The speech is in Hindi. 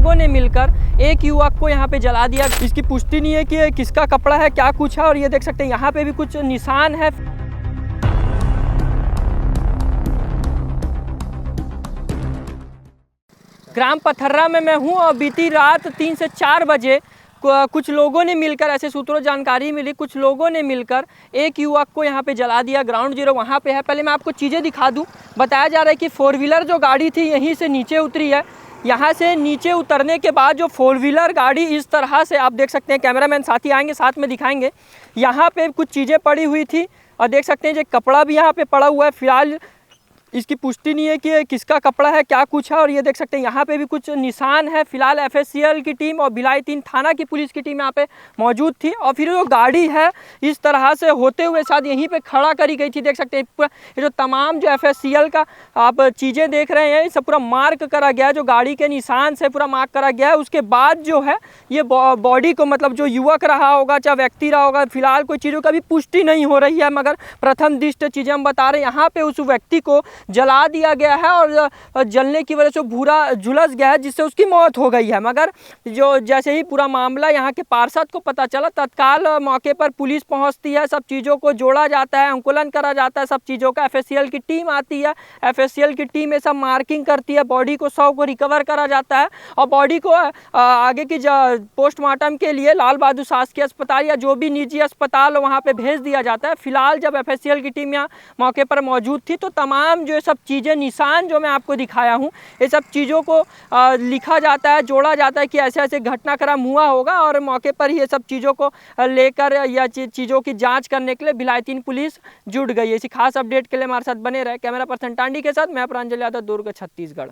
लोगों ने मिलकर एक युवक को यहाँ पे जला दिया। इसकी पुष्टि नहीं है कि किसका कपड़ा है, क्या कुछ है। और ये देख सकते हैं यहाँ पे भी कुछ निशान है। ग्राम पथर्रा में मैं हूँ और बीती रात 3 से 4 बजे कुछ लोगों ने मिलकर, ऐसे सूत्रों जानकारी मिली, कुछ लोगों ने मिलकर एक युवक को यहाँ पे जला दिया। ग्राउंड जीरो वहाँ पे है। पहले मैं आपको चीज़ें दिखा दूँ। बताया जा रहा है कि 4 व्हीलर जो गाड़ी थी यहीं से नीचे उतरी है। यहाँ से नीचे उतरने के बाद जो 4 व्हीलर गाड़ी इस तरह से, आप देख सकते हैं, कैमरामैन साथी आएंगे साथ में दिखाएंगे। यहाँ पे कुछ चीज़ें पड़ी हुई थी और देख सकते हैं जो कपड़ा भी यहाँ पे पड़ा हुआ है। फिलहाल इसकी पुष्टि नहीं है कि किसका कपड़ा है, क्या कुछ है। और ये देख सकते हैं यहाँ पे भी कुछ निशान है। फिलहाल FSCL की टीम और भिलाई 3 थाना की पुलिस की टीम यहाँ पे मौजूद थी। और फिर जो गाड़ी है इस तरह से होते हुए शायद यहीं पे खड़ा करी गई थी। देख सकते हैं पूरा ये जो तमाम जो FSCL का आप चीज़ें देख रहे हैं, सब पूरा मार्क करा गया है। जो गाड़ी के निशान से पूरा मार्क करा गया है। उसके बाद जो है ये बॉडी को, मतलब जो युवक रहा होगा चाहे व्यक्ति रहा होगा, फिलहाल कोई चीज़ों का भी पुष्टि नहीं हो रही है। मगर प्रथम दृष्ट चीज़ें हम बता रहे हैं। यहाँ पे उस व्यक्ति को जला दिया गया है और जलने की वजह से भूरा झुलस गया है, जिससे उसकी मौत हो गई है। मगर जो जैसे ही पूरा मामला यहाँ के पार्षद को पता चला, तत्काल मौके पर पुलिस पहुँचती है। सब चीज़ों को जोड़ा जाता है, अंकुलन करा जाता है सब चीज़ों का। FSCL की टीम आती है। FSCL की टीम ये सब मार्किंग करती है। बॉडी को, शव को रिकवर करा जाता है और बॉडी को आगे की पोस्टमार्टम के लिए लाल बहादुर शासकीय अस्पताल या जो भी निजी अस्पताल वहाँ पे भेज दिया जाता है। फिलहाल जब FSCL की टीम यहाँ मौके पर मौजूद थी तो तमाम जो सब चीज़ें, निशान जो मैं आपको दिखाया हूँ, ये सब चीज़ों को लिखा जाता है, जोड़ा जाता है कि ऐसे ऐसे घटनाक्रम हुआ होगा। और मौके पर ये सब चीज़ों को लेकर या चीज़ों की जांच करने के लिए भिलाई 3 पुलिस जुट गई है। इसी खास अपडेट के लिए हमारे साथ बने रहे। कैमरा पर्सन टांडी के साथ मैं प्रांजल यादव, दुर्ग, छत्तीसगढ़।